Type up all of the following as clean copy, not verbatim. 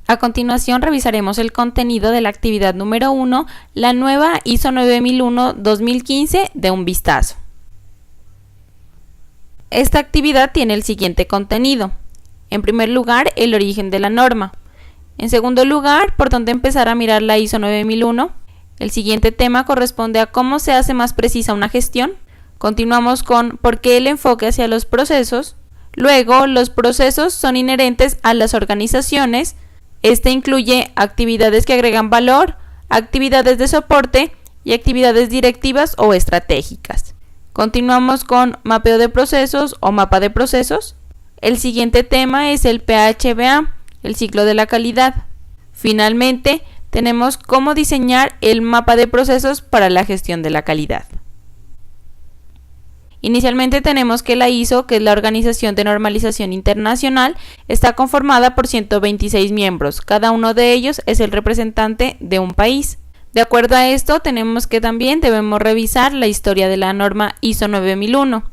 A continuación revisaremos el contenido de la actividad número 1, la nueva ISO 9001-2015 de un vistazo. Esta actividad tiene el siguiente contenido. En primer lugar, el origen de la norma. En segundo lugar, por dónde empezar a mirar la ISO 9001. El siguiente tema corresponde a cómo se hace más precisa una gestión. Continuamos con por qué el enfoque hacia los procesos. Luego, los procesos son inherentes a las organizaciones. Este incluye actividades que agregan valor, actividades de soporte y actividades directivas o estratégicas. Continuamos con mapeo de procesos o mapa de procesos. El siguiente tema es el PHBA, el ciclo de la calidad. Finalmente, tenemos cómo diseñar el mapa de procesos para la gestión de la calidad. Inicialmente tenemos que la ISO, que es la Organización de Normalización Internacional, está conformada por 126 miembros. Cada uno de ellos es el representante de un país. De acuerdo a esto, tenemos que también debemos revisar la historia de la norma ISO 9001.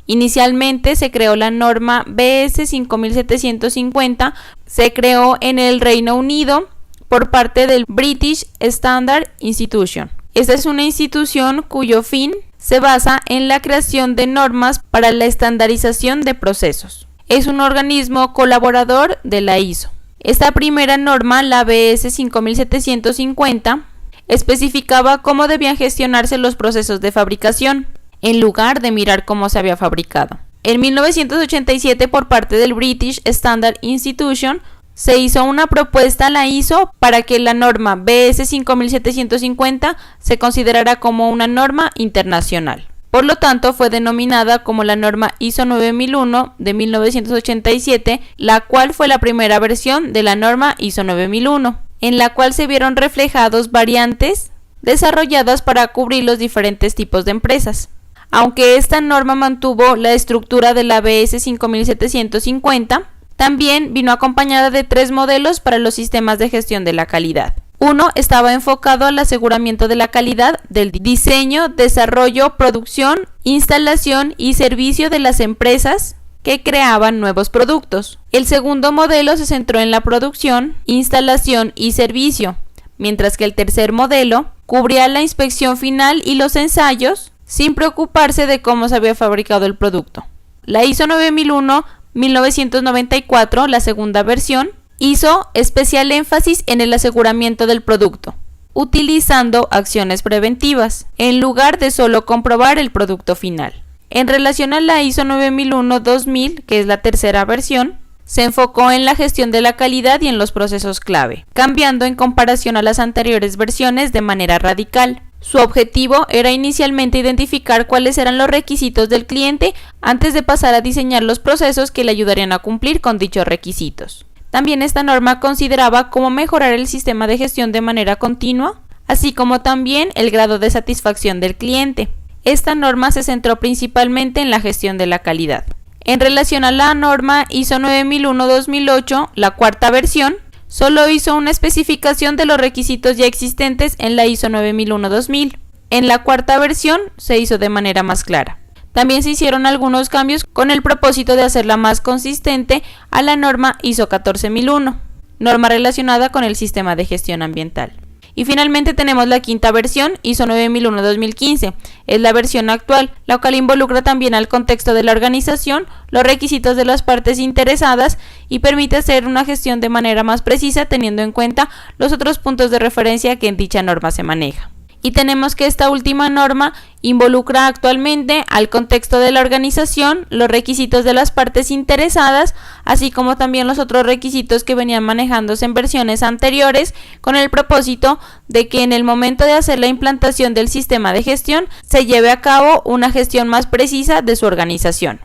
Inicialmente se creó la norma BS 5750, se creó en el Reino Unido por parte del British Standard Institution. Esta es una institución cuyo fin se basa en la creación de normas para la estandarización de procesos. Es un organismo colaborador de la ISO. Esta primera norma, la BS 5750, especificaba cómo debían gestionarse los procesos de fabricación, en lugar de mirar cómo se había fabricado. En 1987, por parte del British Standard Institution, se hizo una propuesta a la ISO para que la norma BS 5750 se considerara como una norma internacional. Por lo tanto, fue denominada como la norma ISO 9001 de 1987, la cual fue la primera versión de la norma ISO 9001, en la cual se vieron reflejados variantes desarrolladas para cubrir los diferentes tipos de empresas. Aunque esta norma mantuvo la estructura de la BS 5750, también vino acompañada de 3 modelos para los sistemas de gestión de la calidad. Uno estaba enfocado al aseguramiento de la calidad del diseño, desarrollo, producción, instalación y servicio de las empresas que creaban nuevos productos. El segundo modelo se centró en la producción, instalación y servicio, mientras que el tercer modelo cubría la inspección final y los ensayos sin preocuparse de cómo se había fabricado el producto. La ISO 9001-1994, la segunda versión, hizo especial énfasis en el aseguramiento del producto, utilizando acciones preventivas, en lugar de solo comprobar el producto final. En relación a la ISO 9001-2000, que es la tercera versión, se enfocó en la gestión de la calidad y en los procesos clave, cambiando en comparación a las anteriores versiones de manera radical. Su objetivo era inicialmente identificar cuáles eran los requisitos del cliente antes de pasar a diseñar los procesos que le ayudarían a cumplir con dichos requisitos. También esta norma consideraba cómo mejorar el sistema de gestión de manera continua, así como también el grado de satisfacción del cliente. Esta norma se centró principalmente en la gestión de la calidad. En relación a la norma ISO 9001-2008, la cuarta versión, solo hizo una especificación de los requisitos ya existentes en la ISO 9001-2000. En la cuarta versión se hizo de manera más clara. También se hicieron algunos cambios con el propósito de hacerla más consistente a la norma ISO 14001, norma relacionada con el sistema de gestión ambiental. Y finalmente tenemos la quinta versión, ISO 9001-2015. Es la versión actual, la cual involucra también al contexto de la organización, los requisitos de las partes interesadas y permite hacer una gestión de manera más precisa teniendo en cuenta los otros puntos de referencia que en dicha norma se maneja. Y tenemos que esta última norma involucra actualmente al contexto de la organización, los requisitos de las partes interesadas, así como también los otros requisitos que venían manejándose en versiones anteriores, con el propósito de que en el momento de hacer la implantación del sistema de gestión se lleve a cabo una gestión más precisa de su organización.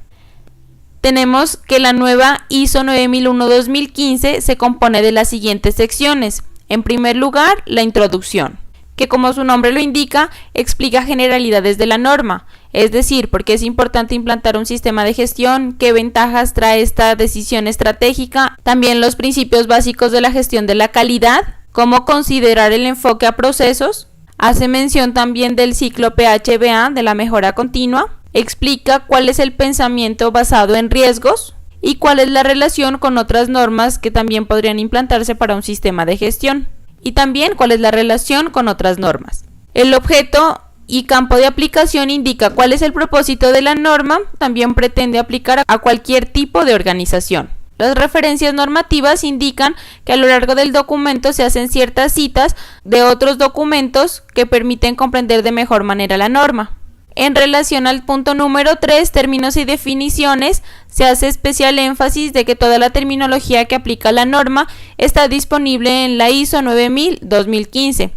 Tenemos que la nueva ISO 9001-2015 se compone de las siguientes secciones. En primer lugar, la introducción, que como su nombre lo indica, explica generalidades de la norma, es decir, por qué es importante implantar un sistema de gestión, qué ventajas trae esta decisión estratégica, también los principios básicos de la gestión de la calidad, cómo considerar el enfoque a procesos, hace mención también del ciclo PHBA, de la mejora continua, explica cuál es el pensamiento basado en riesgos y cuál es la relación con otras normas que también podrían implantarse para un sistema de gestión, y también cuál es la relación con otras normas. El objeto y campo de aplicación indica cuál es el propósito de la norma, también pretende aplicar a cualquier tipo de organización. Las referencias normativas indican que a lo largo del documento se hacen ciertas citas de otros documentos que permiten comprender de mejor manera la norma. En relación al punto número 3, términos y definiciones, se hace especial énfasis de que toda la terminología que aplica la norma está disponible en la ISO 9000-2015,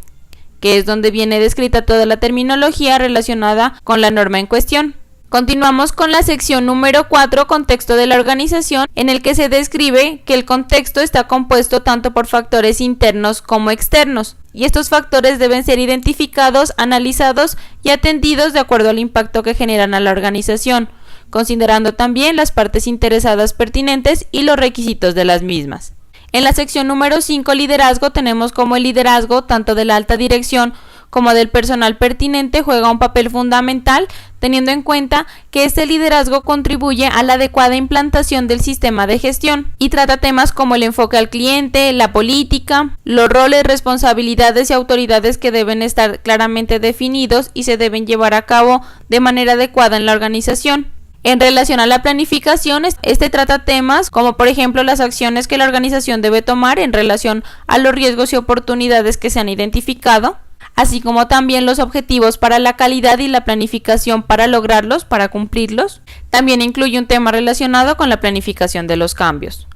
que es donde viene descrita toda la terminología relacionada con la norma en cuestión. Continuamos con la sección número 4, contexto de la organización, en el que se describe que el contexto está compuesto tanto por factores internos como externos, y estos factores deben ser identificados, analizados y atendidos de acuerdo al impacto que generan a la organización, considerando también las partes interesadas pertinentes y los requisitos de las mismas. En la sección número 5, liderazgo, tenemos como el liderazgo tanto de la alta dirección como del personal pertinente juega un papel fundamental, teniendo en cuenta que este liderazgo contribuye a la adecuada implantación del sistema de gestión y trata temas como el enfoque al cliente, la política, los roles, responsabilidades y autoridades que deben estar claramente definidos y se deben llevar a cabo de manera adecuada en la organización. En relación a la planificación, este trata temas como por ejemplo las acciones que la organización debe tomar en relación a los riesgos y oportunidades que se han identificado, así como también los objetivos para la calidad y la planificación para lograrlos, para cumplirlos. También incluye un tema relacionado con la planificación de los cambios.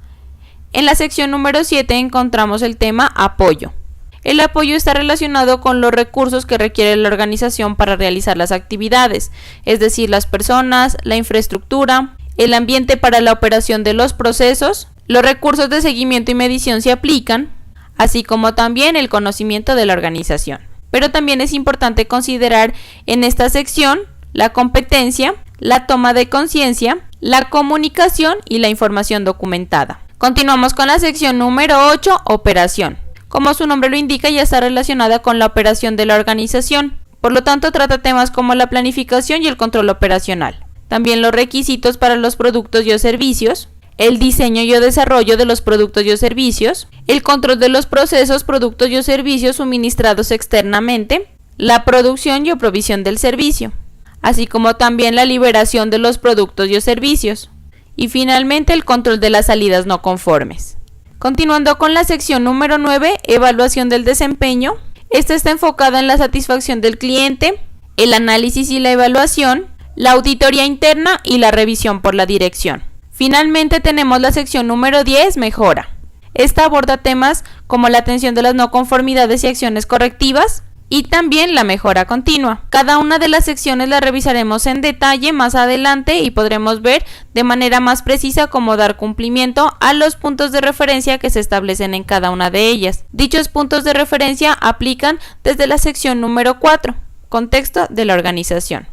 En la sección número 7 encontramos el tema apoyo. El apoyo está relacionado con los recursos que requiere la organización para realizar las actividades, es decir, las personas, la infraestructura, el ambiente para la operación de los procesos, los recursos de seguimiento y medición se aplican, así como también el conocimiento de la organización. Pero también es importante considerar en esta sección la competencia, la toma de conciencia, la comunicación y la información documentada. Continuamos con la sección número 8, operación. Como su nombre lo indica, ya está relacionada con la operación de la organización. Por lo tanto, trata temas como la planificación y el control operacional. También los requisitos para los productos y o servicios, el diseño y o desarrollo de los productos y o servicios, el control de los procesos, productos y o servicios suministrados externamente, la producción y o provisión del servicio, así como también la liberación de los productos y o servicios, y finalmente el control de las salidas no conformes. Continuando con la sección número 9, evaluación del desempeño. Esta está enfocada en la satisfacción del cliente, el análisis y la evaluación, la auditoría interna y la revisión por la dirección. Finalmente tenemos la sección número 10, mejora. Esta aborda temas como la atención de las no conformidades y acciones correctivas y también la mejora continua. Cada una de las secciones la revisaremos en detalle más adelante y podremos ver de manera más precisa cómo dar cumplimiento a los puntos de referencia que se establecen en cada una de ellas. Dichos puntos de referencia aplican desde la sección número 4, contexto de la organización.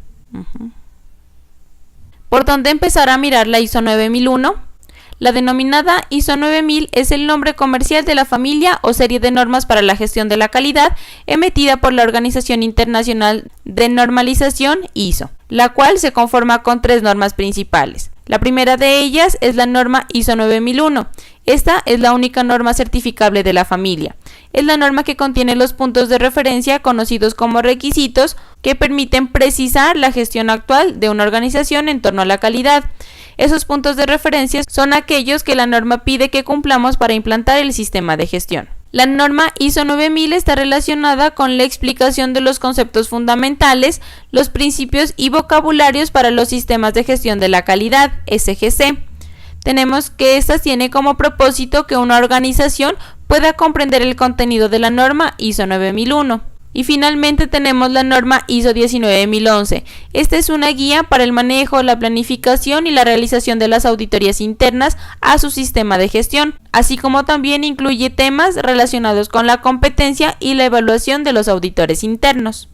¿Por dónde empezar a mirar la ISO 9001? La denominada ISO 9000 es el nombre comercial de la familia o serie de normas para la gestión de la calidad emitida por la Organización Internacional de Normalización ISO, la cual se conforma con 3 normas principales. La primera de ellas es la norma ISO 9001. Esta es la única norma certificable de la familia. Es la norma que contiene los puntos de referencia conocidos como requisitos que permiten precisar la gestión actual de una organización en torno a la calidad. Esos puntos de referencia son aquellos que la norma pide que cumplamos para implantar el sistema de gestión. La norma ISO 9000 está relacionada con la explicación de los conceptos fundamentales, los principios y vocabularios para los sistemas de gestión de la calidad, SGC. Tenemos que esta tiene como propósito que una organización pueda comprender el contenido de la norma ISO 9001. Y finalmente tenemos la norma ISO 19011. Esta es una guía para el manejo, la planificación y la realización de las auditorías internas a su sistema de gestión, así como también incluye temas relacionados con la competencia y la evaluación de los auditores internos.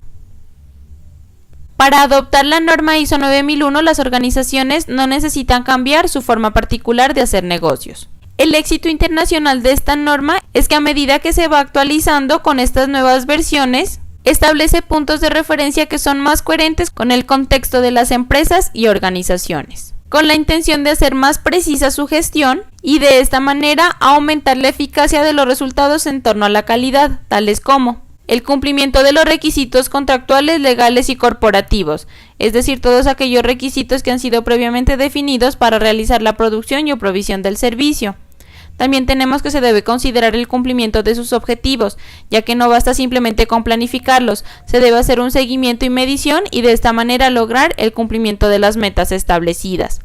Para adoptar la norma ISO 9001, las organizaciones no necesitan cambiar su forma particular de hacer negocios. El éxito internacional de esta norma es que a medida que se va actualizando con estas nuevas versiones, establece puntos de referencia que son más coherentes con el contexto de las empresas y organizaciones. con la intención de hacer más precisa su gestión y de esta manera aumentar la eficacia de los resultados en torno a la calidad, tales como el cumplimiento de los requisitos contractuales, legales y corporativos, es decir, todos aquellos requisitos que han sido previamente definidos para realizar la producción y o provisión del servicio. También tenemos que se debe considerar el cumplimiento de sus objetivos, ya que no basta simplemente con planificarlos, se debe hacer un seguimiento y medición y de esta manera lograr el cumplimiento de las metas establecidas.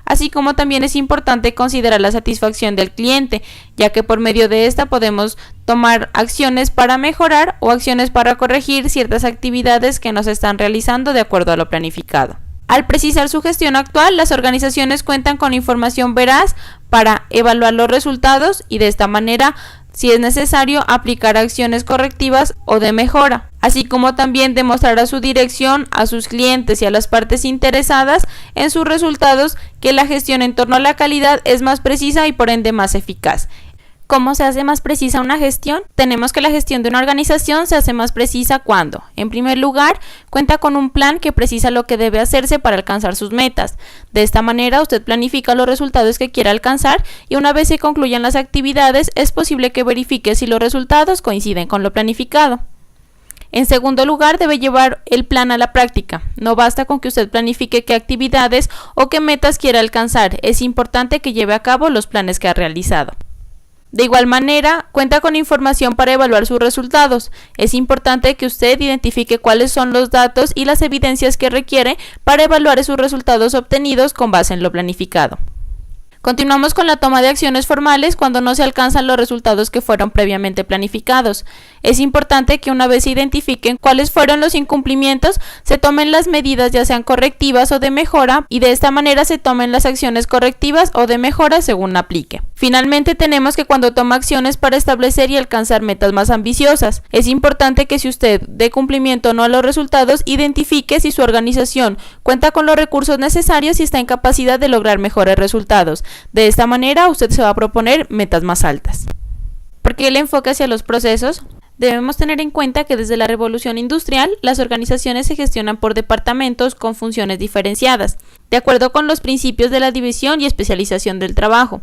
Así como también es importante considerar la satisfacción del cliente, ya que por medio de esta podemos tomar acciones para mejorar o acciones para corregir ciertas actividades que no se están realizando de acuerdo a lo planificado. Al precisar su gestión actual, las organizaciones cuentan con información veraz para evaluar los resultados y de esta manera, si es necesario, aplicar acciones correctivas o de mejora, así como también demostrar a su dirección, a sus clientes y a las partes interesadas en sus resultados que la gestión en torno a la calidad es más precisa y por ende más eficaz. ¿Cómo se hace más precisa una gestión? Tenemos que la gestión de una organización se hace más precisa cuando, en primer lugar, cuenta con un plan que precisa lo que debe hacerse para alcanzar sus metas. De esta manera, usted planifica los resultados que quiere alcanzar y una vez se concluyan las actividades, es posible que verifique si los resultados coinciden con lo planificado. En segundo lugar, debe llevar el plan a la práctica. No basta con que usted planifique qué actividades o qué metas quiere alcanzar, es importante que lleve a cabo los planes que ha realizado. De igual manera, cuenta con información para evaluar sus resultados. Es importante que usted identifique cuáles son los datos y las evidencias que requiere para evaluar esos resultados obtenidos con base en lo planificado. Continuamos con la toma de acciones formales cuando no se alcanzan los resultados que fueron previamente planificados. Es importante que una vez se identifiquen cuáles fueron los incumplimientos, se tomen las medidas ya sean correctivas o de mejora y de esta manera se tomen las acciones correctivas o de mejora según aplique. Finalmente tenemos que cuando toma acciones para establecer y alcanzar metas más ambiciosas, es importante que si usted dé cumplimiento o no a los resultados, identifique si su organización cuenta con los recursos necesarios y está en capacidad de lograr mejores resultados. De esta manera usted se va a proponer metas más altas. ¿Por qué el enfoque hacia los procesos? Debemos tener en cuenta que desde la revolución industrial, las organizaciones se gestionan por departamentos con funciones diferenciadas, de acuerdo con los principios de la división y especialización del trabajo.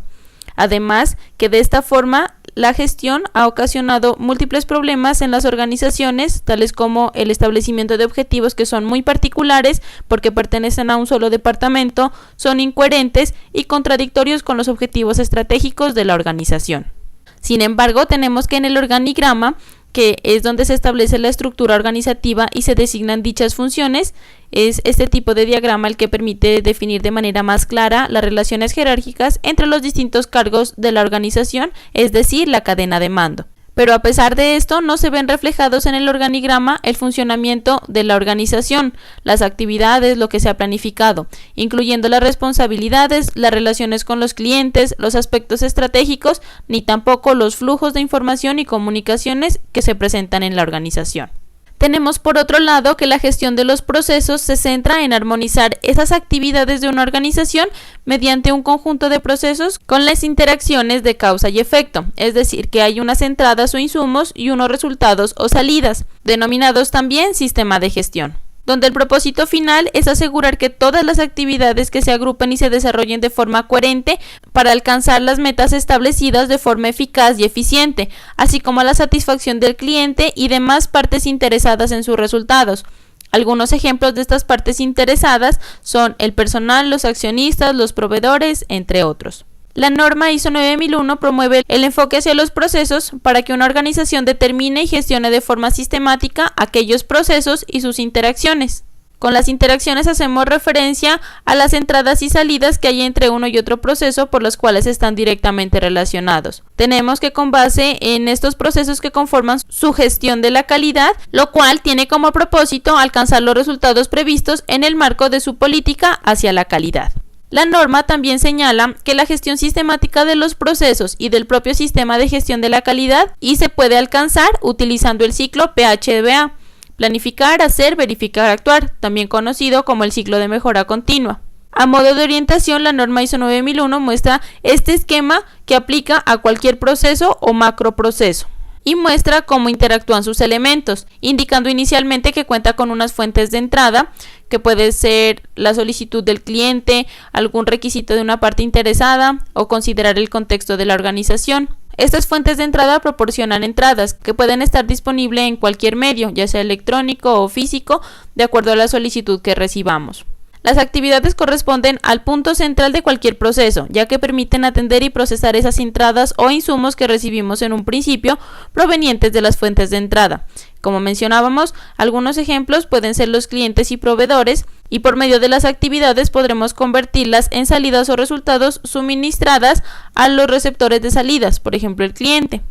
Además, que de esta forma, la gestión ha ocasionado múltiples problemas en las organizaciones, tales como el establecimiento de objetivos que son muy particulares porque pertenecen a un solo departamento, son incoherentes y contradictorios con los objetivos estratégicos de la organización. Sin embargo, tenemos que en el organigrama, que es donde se establece la estructura organizativa y se designan dichas funciones, es este tipo de diagrama el que permite definir de manera más clara las relaciones jerárquicas entre los distintos cargos de la organización, es decir, la cadena de mando. Pero a pesar de esto, no se ven reflejados en el organigrama el funcionamiento de la organización, las actividades, lo que se ha planificado, incluyendo las responsabilidades, las relaciones con los clientes, los aspectos estratégicos, ni tampoco los flujos de información y comunicaciones que se presentan en la organización. Tenemos por otro lado que la gestión de los procesos se centra en armonizar esas actividades de una organización mediante un conjunto de procesos con las interacciones de causa y efecto, es decir, que hay unas entradas o insumos y unos resultados o salidas, denominados también sistema de gestión, donde el propósito final es asegurar que todas las actividades que se agrupen y se desarrollen de forma coherente para alcanzar las metas establecidas de forma eficaz y eficiente, así como la satisfacción del cliente y demás partes interesadas en sus resultados. Algunos ejemplos de estas partes interesadas son el personal, los accionistas, los proveedores, entre otros. La norma ISO 9001 promueve el enfoque hacia los procesos para que una organización determine y gestione de forma sistemática aquellos procesos y sus interacciones. Con las interacciones hacemos referencia a las entradas y salidas que hay entre uno y otro proceso por los cuales están directamente relacionados. Tenemos que con base en estos procesos que conforman su gestión de la calidad, lo cual tiene como propósito alcanzar los resultados previstos en el marco de su política hacia la calidad. La norma también señala que la gestión sistemática de los procesos y del propio sistema de gestión de la calidad se puede alcanzar utilizando el ciclo PHDA, planificar, hacer, verificar, actuar, también conocido como el ciclo de mejora continua. A modo de orientación, la norma ISO 9001 muestra este esquema que aplica a cualquier proceso o macroproceso y muestra cómo interactúan sus elementos, indicando inicialmente que cuenta con unas fuentes de entrada, que puede ser la solicitud del cliente, algún requisito de una parte interesada o considerar el contexto de la organización. Estas fuentes de entrada proporcionan entradas que pueden estar disponibles en cualquier medio, ya sea electrónico o físico, de acuerdo a la solicitud que recibamos. Las actividades corresponden al punto central de cualquier proceso, ya que permiten atender y procesar esas entradas o insumos que recibimos en un principio provenientes de las fuentes de entrada. Como mencionábamos, algunos ejemplos pueden ser los clientes y proveedores, y por medio de las actividades podremos convertirlas en salidas o resultados suministradas a los receptores de salidas, por ejemplo el cliente.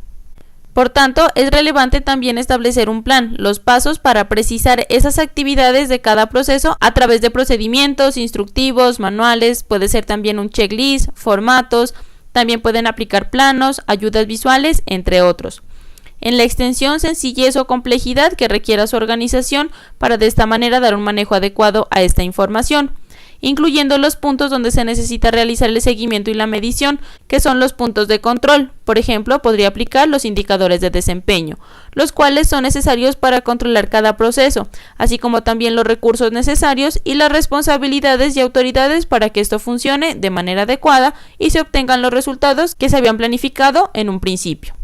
Por tanto, es relevante también establecer un plan, los pasos para precisar esas actividades de cada proceso a través de procedimientos, instructivos, manuales, puede ser también un checklist, formatos, también pueden aplicar planos, ayudas visuales, entre otros. En la extensión, sencillez o complejidad que requiera su organización para de esta manera dar un manejo adecuado a esta información, incluyendo los puntos donde se necesita realizar el seguimiento y la medición, que son los puntos de control. Por ejemplo, podría aplicar los indicadores de desempeño, los cuales son necesarios para controlar cada proceso, así como también los recursos necesarios y las responsabilidades y autoridades para que esto funcione de manera adecuada y se obtengan los resultados que se habían planificado en un principio.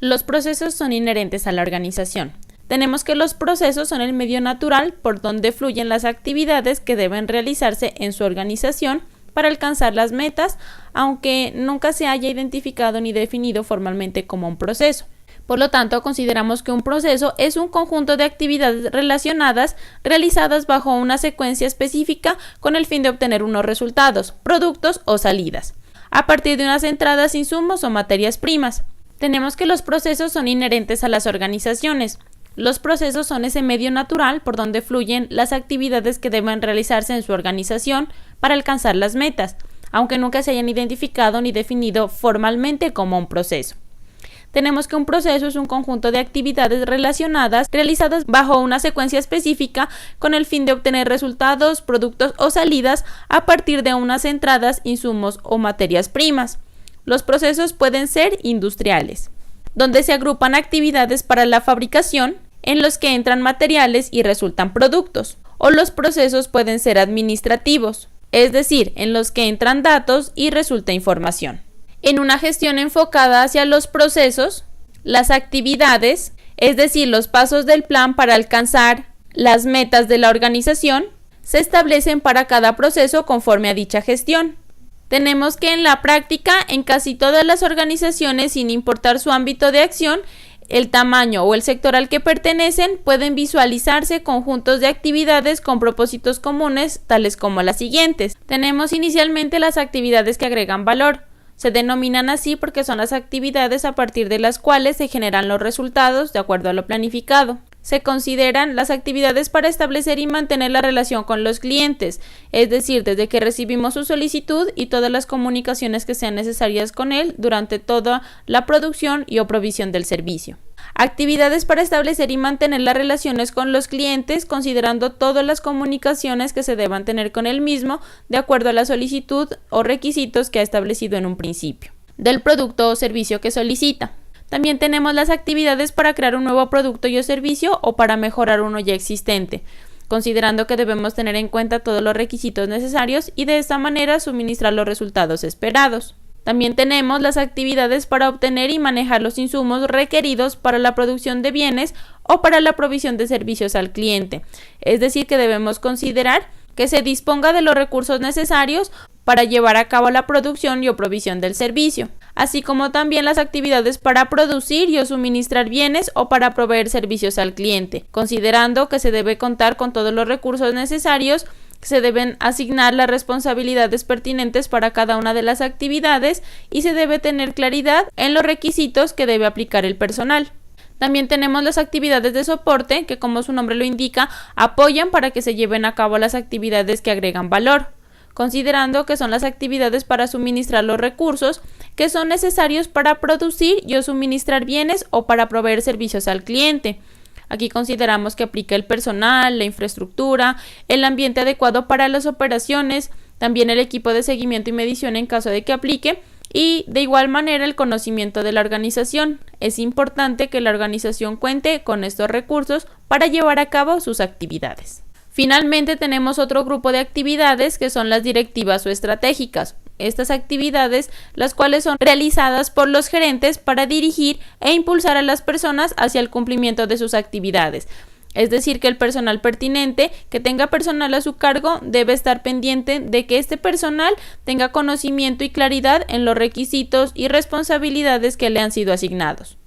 Los procesos son inherentes a la organización. Tenemos que los procesos son el medio natural por donde fluyen las actividades que deben realizarse en su organización para alcanzar las metas, aunque nunca se haya identificado ni definido formalmente como un proceso. Por lo tanto, consideramos que un proceso es un conjunto de actividades relacionadas realizadas bajo una secuencia específica con el fin de obtener unos resultados, productos o salidas, a partir de unas entradas, insumos o materias primas. Tenemos que los procesos son inherentes a las organizaciones. Los procesos son ese medio natural por donde fluyen las actividades que deben realizarse en su organización para alcanzar las metas, aunque nunca se hayan identificado ni definido formalmente como un proceso. Tenemos que un proceso es un conjunto de actividades relacionadas realizadas bajo una secuencia específica con el fin de obtener resultados, productos o salidas a partir de unas entradas, insumos o materias primas. Los procesos pueden ser industriales, donde se agrupan actividades para la fabricación, en los que entran materiales y resultan productos, o los procesos pueden ser administrativos, es decir, en los que entran datos y resulta información. En una gestión enfocada hacia los procesos, las actividades, es decir, los pasos del plan para alcanzar las metas de la organización, se establecen para cada proceso conforme a dicha gestión. Tenemos que en la práctica, en casi todas las organizaciones, sin importar su ámbito de acción, el tamaño o el sector al que pertenecen, pueden visualizarse conjuntos de actividades con propósitos comunes, tales como las siguientes. Tenemos inicialmente las actividades que agregan valor. Se denominan así porque son las actividades a partir de las cuales se generan los resultados de acuerdo a lo planificado. Se consideran las actividades para establecer y mantener la relación con los clientes, es decir, desde que recibimos su solicitud y todas las comunicaciones que sean necesarias con él durante toda la producción y o provisión del servicio. Actividades para establecer y mantener las relaciones con los clientes, considerando todas las comunicaciones que se deban tener con el mismo de acuerdo a la solicitud o requisitos que ha establecido en un principio, del producto o servicio que solicita. También tenemos las actividades para crear un nuevo producto y o servicio o para mejorar uno ya existente, considerando que debemos tener en cuenta todos los requisitos necesarios y de esta manera suministrar los resultados esperados. También tenemos las actividades para obtener y manejar los insumos requeridos para la producción de bienes o para la provisión de servicios al cliente, es decir, que debemos considerar que se disponga de los recursos necesarios para llevar a cabo la producción y o provisión del servicio, así como también las actividades para producir y o suministrar bienes o para proveer servicios al cliente, considerando que se debe contar con todos los recursos necesarios, que se deben asignar las responsabilidades pertinentes para cada una de las actividades y se debe tener claridad en los requisitos que debe aplicar el personal. También tenemos las actividades de soporte que, como su nombre lo indica, apoyan para que se lleven a cabo las actividades que agregan valor, considerando que son las actividades para suministrar los recursos que son necesarios para producir y o suministrar bienes o para proveer servicios al cliente. Aquí consideramos que aplica el personal, la infraestructura, el ambiente adecuado para las operaciones, también el equipo de seguimiento y medición en caso de que aplique, y de igual manera el conocimiento de la organización. Es importante que la organización cuente con estos recursos para llevar a cabo sus actividades. Finalmente tenemos otro grupo de actividades que son las directivas o estratégicas. Estas actividades, las cuales son realizadas por los gerentes para dirigir e impulsar a las personas hacia el cumplimiento de sus actividades. Es decir, que el personal pertinente que tenga personal a su cargo debe estar pendiente de que este personal tenga conocimiento y claridad en los requisitos y responsabilidades que le han sido asignados.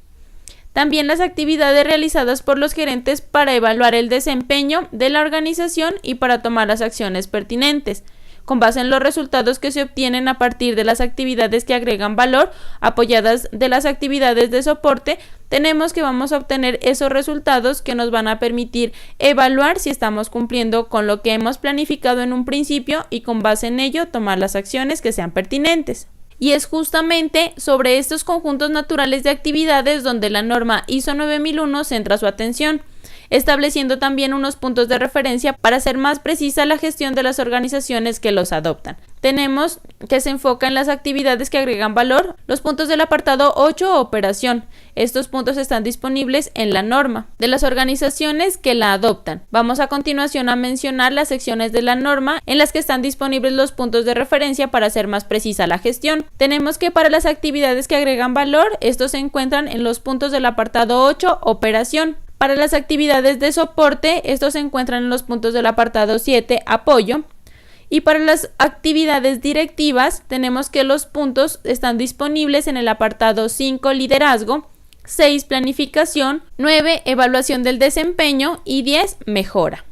También las actividades realizadas por los gerentes para evaluar el desempeño de la organización y para tomar las acciones pertinentes. Con base en los resultados que se obtienen a partir de las actividades que agregan valor, apoyadas de las actividades de soporte, tenemos que vamos a obtener esos resultados que nos van a permitir evaluar si estamos cumpliendo con lo que hemos planificado en un principio y con base en ello tomar las acciones que sean pertinentes. Y es justamente sobre estos conjuntos naturales de actividades donde la norma ISO 9001 centra su atención, estableciendo también unos puntos de referencia para hacer más precisa la gestión de las organizaciones que los adoptan. Tenemos que se enfoca en las actividades que agregan valor, los puntos del apartado 8, operación. Estos puntos están disponibles en la norma de las organizaciones que la adoptan. Vamos a continuación a mencionar las secciones de la norma en las que están disponibles los puntos de referencia para hacer más precisa la gestión. Tenemos que para las actividades que agregan valor, estos se encuentran en los puntos del apartado 8, operación. Para las actividades de soporte, estos se encuentran en los puntos del apartado 7, apoyo. Y para las actividades directivas, tenemos que los puntos están disponibles en el apartado 5, liderazgo, 6, planificación, 9, evaluación del desempeño y 10, mejora.